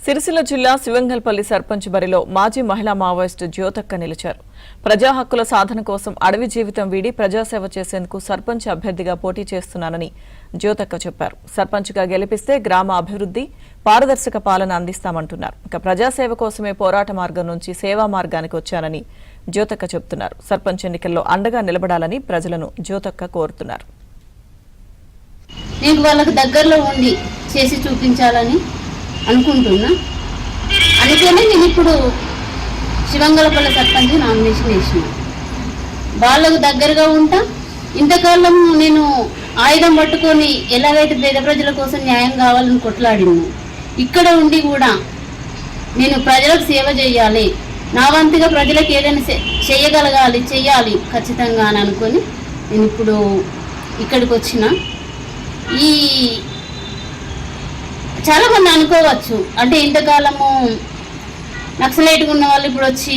సిరిసిల్ల జిల్లా శివంగల్పల్లి సర్పంచ్ బరిలో మాజీ మహిళా మావోయిస్టు జ్యోతక్క నిలిచారు. ప్రజా హక్కుల సాధన కోసం అడవి జీవితం వీడి ప్రజాసేవ చేసేందుకు సర్పంచ్ అభ్యర్థిగా పోటీ చేస్తున్నానని జ్యోతక్క చెప్పారు. సర్పంచ్గా గెలిపిస్తే గ్రామ అభివృద్ధి, పారదర్శక పాలన అందిస్తామంటున్నారు. ఇక ప్రజాసేవ కోసమే పోరాట మార్గం నుంచి సేవా మార్గానికి వచ్చానని జ్యోతక్క చెబుతున్నారు. సర్పంచ్ ఎన్నికల్లో అండగా నిలబడాలని ప్రజలను జ్యోతక్క కోరుతున్నారు. నేను వాళ్ళకి దగ్గరలో ఉండి చేసి చూపించాలని అనుకుంటున్నా. అందుకనే నేను ఇప్పుడు శివంగల్పల్లి సర్పంచ్ నామినేషన్ వేసిన. వాళ్ళకు దగ్గరగా ఉంటా. ఇంతకాలం నేను ఆయుధం పట్టుకొని ఎలాగైతే పేద ప్రజల కోసం న్యాయం కావాలని కొట్లాడిను, ఇక్కడ ఉండి కూడా నేను ప్రజలకు సేవ చేయాలి, నా వంతుగా ప్రజలకు ఏదైనా చెయ్యాలి ఖచ్చితంగా అని అనుకొని నేను ఇప్పుడు ఇక్కడికి వచ్చిన. ఈ చాలామంది అనుకోవచ్చు, అంటే ఇంతకాలము నక్సలైట్గా ఉన్న వాళ్ళు ఇప్పుడు వచ్చి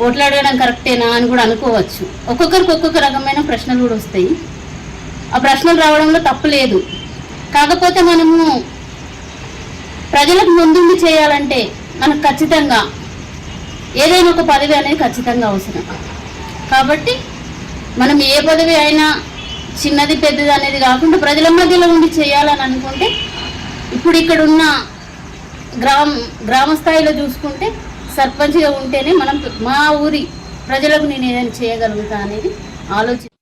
ఓట్లు అడగడం కరెక్టేనా అని కూడా అనుకోవచ్చు. ఒక్కొక్కరికి ఒక్కొక్క రకమైన ప్రశ్నలు కూడా వస్తాయి. ఆ ప్రశ్నలు రావడంలో తప్పు లేదు. కాకపోతే మనము ప్రజలకు ముందుండి చేయాలంటే మనకు ఖచ్చితంగా ఏదైనా ఒక పదవి అనేది ఖచ్చితంగా అవసరం. కాబట్టి మనం ఏ పదవి అయినా చిన్నది పెద్దది అనేది కాకుండా ప్రజల మధ్యలో ఉండి చేయాలని అనుకుంటే ఇప్పుడు ఇక్కడ ఉన్న గ్రామ స్థాయిలో చూసుకుంటే సర్పంచ్గా ఉంటేనే మనం మా ఊరి ప్రజలకు నేను ఏదైనా చేయగలుగుతా అనేది ఆలోచన.